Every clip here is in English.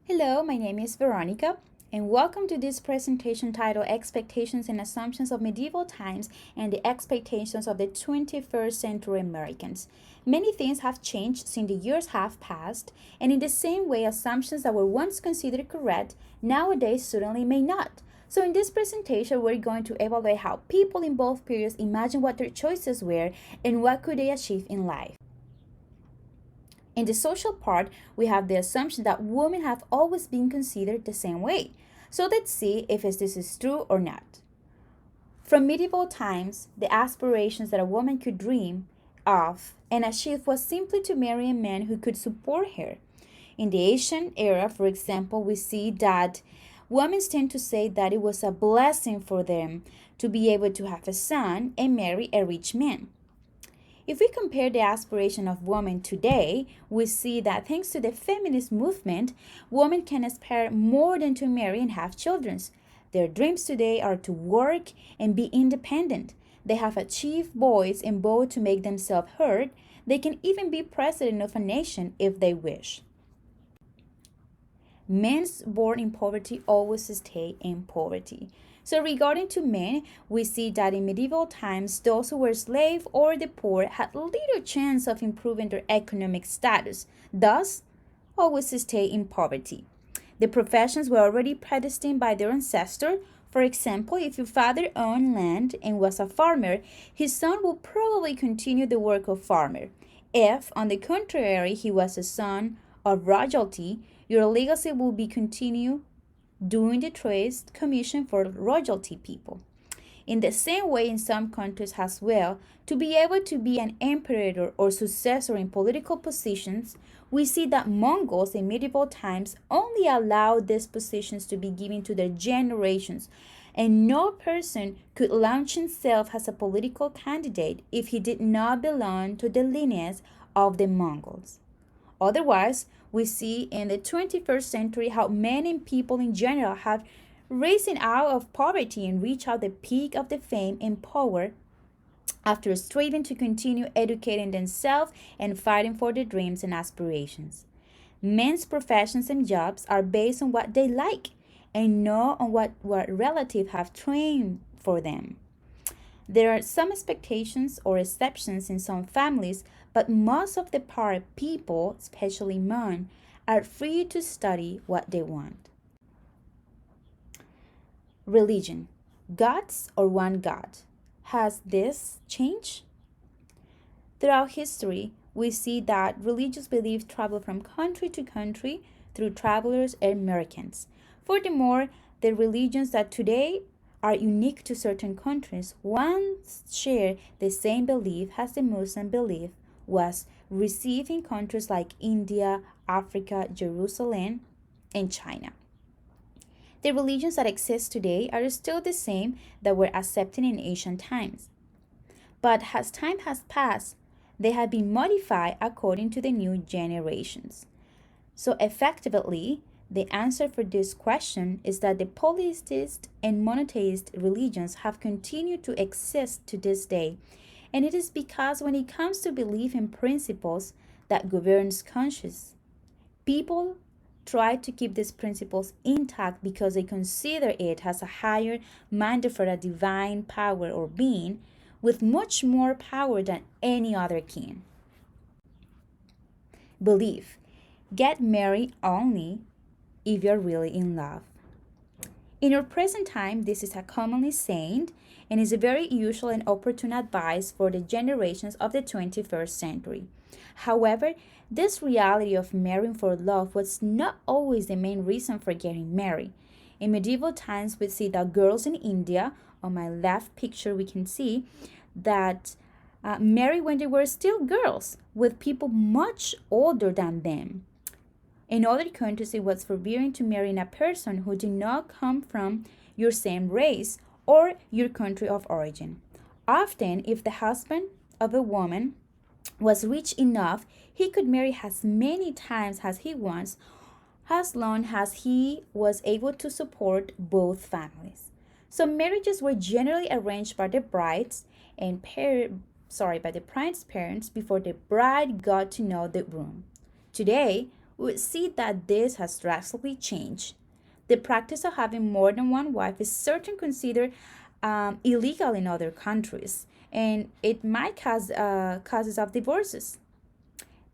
Hello, my name is Veronica, and welcome to this presentation titled Expectations and Assumptions of Medieval Times and the Expectations of the 21st Century Americans. Many things have changed since the years have passed, and in the same way, assumptions that were once considered correct nowadays certainly may not. So, in this presentation, we're going to evaluate how people in both periods imagine what their choices were and what could they achieve in life. In the social part, we have the assumption that women have always been considered the same way. So let's see if this is true or not. From medieval times, the aspirations that a woman could dream of and achieve was simply to marry a man who could support her. In the ancient era, for example, we see that women tend to say that it was a blessing for them to be able to have a son and marry a rich man. If we compare the aspiration of women today, we see that thanks to the feminist movement, women can aspire more than to marry and have children. Their dreams today are to work and be independent. They have achieved voice and vote to make themselves heard. They can even be president of a nation if they wish. Men born in poverty always stay in poverty. So regarding to men, we see that in medieval times, those who were slaves or the poor had little chance of improving their economic status, thus always stay in poverty. The professions were already predestined by their ancestor. For example, if your father owned land and was a farmer, his son will probably continue the work of farmer. If, on the contrary, he was a son of royalty, your legacy will be continue doing the trades commissioned for royalty people. In the same way, in some countries as well, to be able to be an emperor or successor in political positions, we see that Mongols in medieval times only allowed these positions to be given to their generations, and no person could launch himself as a political candidate if he did not belong to the lineage of the Mongols. Otherwise, we see in the 21st century how men and people in general have risen out of poverty and reached out the peak of the fame and power after striving to continue educating themselves and fighting for their dreams and aspirations. Men's professions and jobs are based on what they like and not on what relatives have trained for them. There are some expectations or exceptions in some families, but most of the part people, especially men, are free to study what they want. Religion. Gods or one God? Has this changed? Throughout history, we see that religious beliefs travel from country to country through travelers and merchants. Furthermore, the religions that today are unique to certain countries once share the same belief as the Muslim belief was received in countries like India, Africa, Jerusalem, and China. The religions that exist today are still the same that were accepted in ancient times. But as time has passed, they have been modified according to the new generations. So effectively, the answer for this question is that the polytheist and monotheist religions have continued to exist to this day, and it is because when it comes to belief in principles that governs conscience, people try to keep these principles intact because they consider it as a higher mandate for a divine power or being with much more power than any other king. Belief. Get married only if you're really in love. In our present time, this is a commonly saying and is a very usual and opportune advice for the generations of the 21st century. However, this reality of marrying for love was not always the main reason for getting married. In medieval times, we see that girls in India, on my left picture, we can see that married when they were still girls with people much older than them. In other countries, it was forbidden to marry a person who did not come from your same race or your country of origin. Often, if the husband of a woman was rich enough, he could marry as many times as he wants, as long as he was able to support both families. So marriages were generally arranged by the brides and by the bride's parents before the bride got to know the groom. Today, we see that this has drastically changed. The practice of having more than one wife is certainly considered illegal in other countries, and it might cause causes of divorces.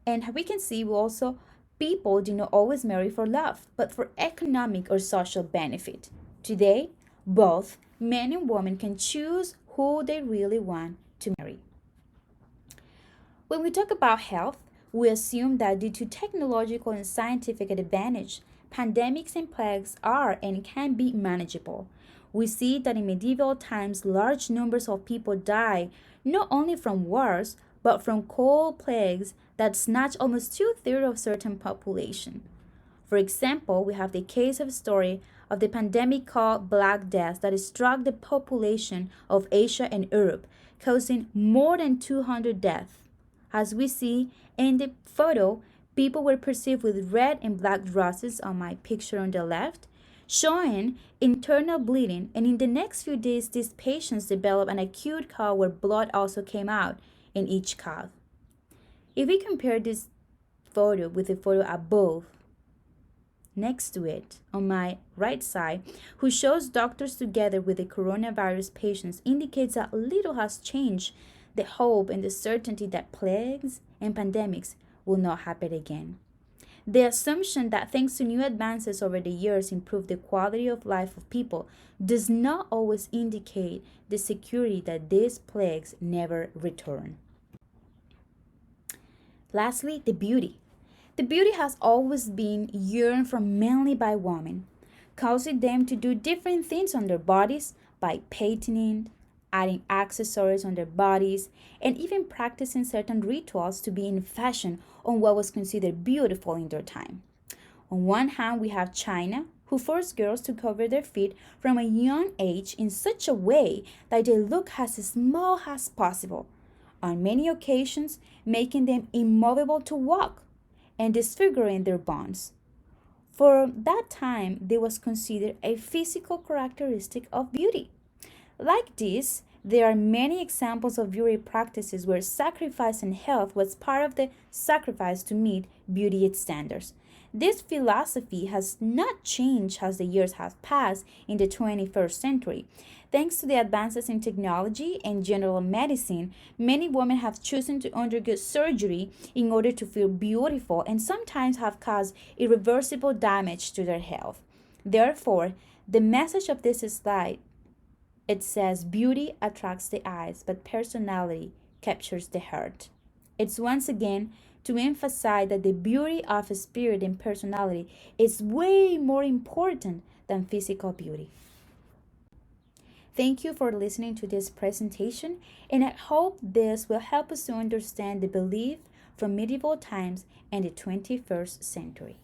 And we can see also people do not always marry for love, but for economic or social benefit. Today, both men and women can choose who they really want to marry. When we talk about health, we assume that due to technological and scientific advantage, pandemics and plagues are and can be manageable. We see that in medieval times, large numbers of people die not only from wars, but from cold plagues that snatch almost two-thirds of certain population. For example, we have the case of story of the pandemic called Black Death that struck the population of Asia and Europe, causing more than 200 deaths. As we see in the photo, people were perceived with red and black roses on my picture on the left, showing internal bleeding, and in the next few days, these patients developed an acute cough where blood also came out in each cough. If we compare this photo with the photo above, next to it, on my right side, who shows doctors together with the coronavirus patients, indicates that little has changed the hope and the certainty that plagues and pandemics will not happen again. The assumption that thanks to new advances over the years improve the quality of life of people does not always indicate the security that these plagues never return. Lastly, the beauty. The beauty has always been yearned for mainly by women, causing them to do different things on their bodies by painting, adding accessories on their bodies, and even practicing certain rituals to be in fashion on what was considered beautiful in their time. On one hand, we have China, who forced girls to cover their feet from a young age in such a way that they look as small as possible, on many occasions making them immovable to walk and disfiguring their bones. For that time, this was considered a physical characteristic of beauty. Like this, there are many examples of beauty practices where sacrifice and health was part of the sacrifice to meet beauty standards. This philosophy has not changed as the years have passed in the 21st century. Thanks to the advances in technology and general medicine, many women have chosen to undergo surgery in order to feel beautiful and sometimes have caused irreversible damage to their health. Therefore, the message of this slide, it says beauty attracts the eyes, but personality captures the heart. It's once again to emphasize that the beauty of a spirit and personality is way more important than physical beauty. Thank you for listening to this presentation, and I hope this will help us to understand the belief from medieval times and the 21st century.